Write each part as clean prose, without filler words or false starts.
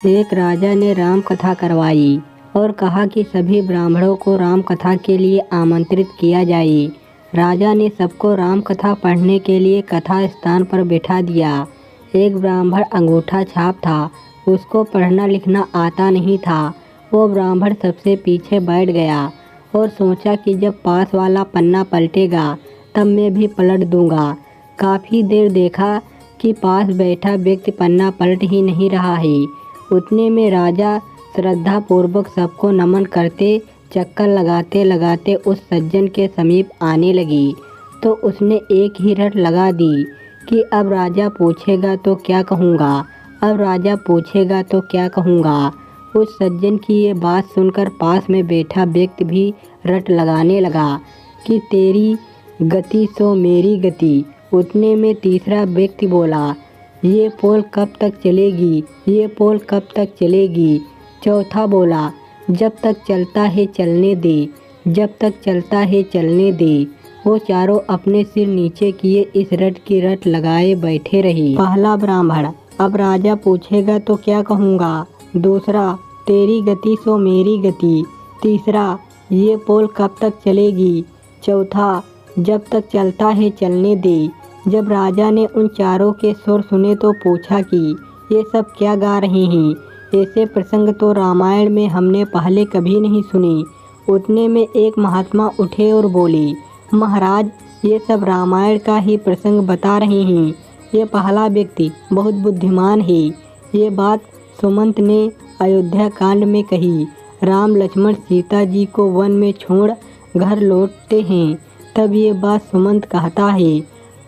एक राजा ने राम कथा करवाई और कहा कि सभी ब्राह्मणों को राम कथा के लिए आमंत्रित किया जाए। राजा ने सबको राम कथा पढ़ने के लिए कथा स्थान पर बैठा दिया। एक ब्राह्मण अंगूठा छाप था, उसको पढ़ना लिखना आता नहीं था। वो ब्राह्मण सबसे पीछे बैठ गया और सोचा कि जब पास वाला पन्ना पलटेगा तब मैं भी पलट दूंगा। काफ़ी देर देखा कि पास बैठा व्यक्ति पन्ना पलट ही नहीं रहा है। उतने में राजा श्रद्धापूर्वक सबको नमन करते चक्कर लगाते लगाते उस सज्जन के समीप आने लगी तो उसने एक ही रट लगा दी कि अब राजा पूछेगा तो क्या कहूँगा, अब राजा पूछेगा तो क्या कहूँगा। उस सज्जन की ये बात सुनकर पास में बैठा व्यक्ति भी रट लगाने लगा कि तेरी गति सो मेरी गति। उतने में तीसरा व्यक्ति बोला, ये पोल कब तक चलेगी, ये पोल कब तक चलेगी। चौथा बोला, जब तक चलता है चलने दे, जब तक चलता है चलने दे। वो चारों अपने सिर नीचे किए इस रट की रट लगाए बैठे रहे। पहला ब्राह्मण, अब राजा पूछेगा तो क्या कहूँगा। दूसरा, तेरी गति सो मेरी गति। तीसरा, ये पोल कब तक चलेगी। चौथा, जब तक चलता है चलने दे। जब राजा ने उन चारों के सुर सुने तो पूछा कि ये सब क्या गा रहे हैं, ऐसे प्रसंग तो रामायण में हमने पहले कभी नहीं सुने। उतने में एक महात्मा उठे और बोले, महाराज ये सब रामायण का ही प्रसंग बता रहे हैं। ये पहला व्यक्ति बहुत बुद्धिमान है। ये बात सुमंत ने अयोध्या कांड में कही। राम लक्ष्मण सीता जी को वन में छोड़ घर लौटते हैं, तब ये बात सुमंत कहता है,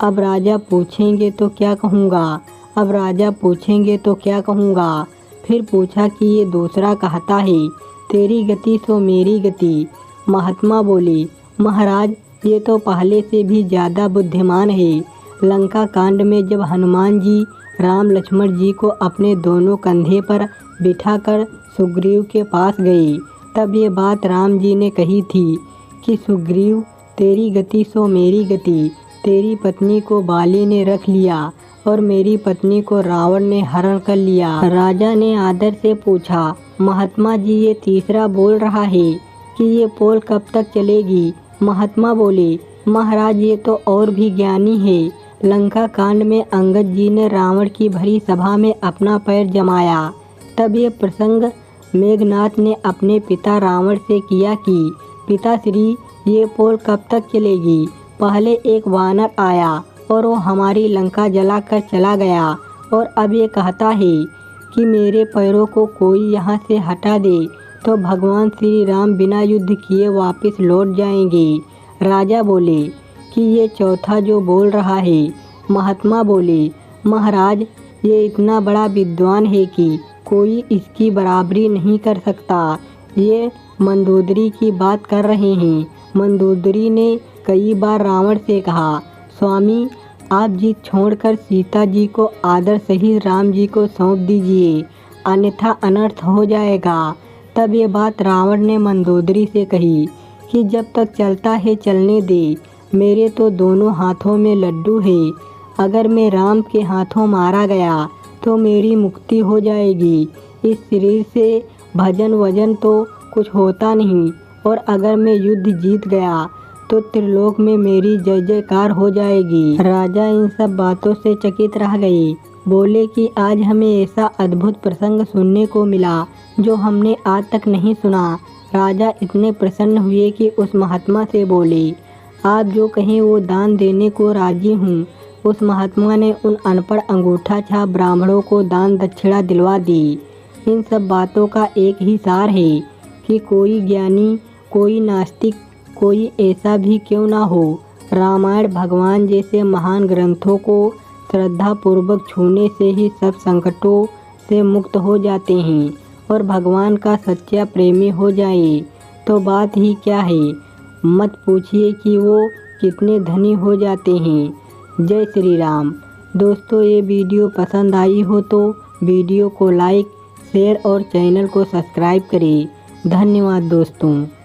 अब राजा पूछेंगे तो क्या कहूँगा, अब राजा पूछेंगे तो क्या कहूँगा। फिर पूछा कि ये दूसरा कहता है, तेरी गति सो मेरी गति। महात्मा बोले, महाराज ये तो पहले से भी ज़्यादा बुद्धिमान है। लंका कांड में जब हनुमान जी राम लक्ष्मण जी को अपने दोनों कंधे पर बिठाकर सुग्रीव के पास गए, तब ये बात राम जी ने कही थी कि सुग्रीव तेरी गति सो मेरी गति। तेरी पत्नी को बाली ने रख लिया और मेरी पत्नी को रावण ने हरण कर लिया। राजा ने आदर से पूछा, महात्मा जी ये तीसरा बोल रहा है कि ये पोल कब तक चलेगी। महात्मा बोले, महाराज ये तो और भी ज्ञानी है। लंका कांड में अंगद जी ने रावण की भरी सभा में अपना पैर जमाया, तब ये प्रसंग मेघनाथ ने अपने पिता रावण से किया कि पिताश्री ये पोल कब तक चलेगी। पहले एक वानर आया और वो हमारी लंका जलाकर चला गया और अब ये कहता है कि मेरे पैरों को कोई यहाँ से हटा दे तो भगवान श्री राम बिना युद्ध किए वापस लौट जाएंगे। राजा बोले कि ये चौथा जो बोल रहा है। महात्मा बोले, महाराज ये इतना बड़ा विद्वान है कि कोई इसकी बराबरी नहीं कर सकता। ये मंदोदरी की बात कर रहे हैं। मंदोदरी ने कई बार रावण से कहा, स्वामी आप जीत छोड़कर सीता जी को आदर सहित राम जी को सौंप दीजिए, अन्यथा अनर्थ हो जाएगा। तब ये बात रावण ने मंदोदरी से कही कि जब तक चलता है चलने दे, मेरे तो दोनों हाथों में लड्डू है। अगर मैं राम के हाथों मारा गया तो मेरी मुक्ति हो जाएगी। इस शरीर से भजन वजन तो कुछ होता नहीं, और अगर मैं युद्ध जीत गया तो त्रिलोक में मेरी जय जयकार हो जाएगी। राजा इन सब बातों से चकित रह गए। बोले कि आज हमें ऐसा अद्भुत प्रसंग सुनने को मिला जो हमने आज तक नहीं सुना। राजा इतने प्रसन्न हुए कि उस महात्मा से बोले, आप जो कहें वो दान देने को राजी हूँ। उस महात्मा ने उन अनपढ़ अंगूठा छाप ब्राह्मणों को दान दक्षिणा दिलवा दी। इन सब बातों का एक ही सार है कि कोई ज्ञानी, कोई नास्तिक, कोई ऐसा भी क्यों ना हो, रामायण भगवान जैसे महान ग्रंथों को श्रद्धापूर्वक छूने से ही सब संकटों से मुक्त हो जाते हैं और भगवान का सच्चा प्रेमी हो जाए तो बात ही क्या है। मत पूछिए कि वो कितने धनी हो जाते हैं। जय श्री राम। दोस्तों ये वीडियो पसंद आई हो तो वीडियो को लाइक, शेयर और चैनल को सब्सक्राइब करें। धन्यवाद दोस्तों।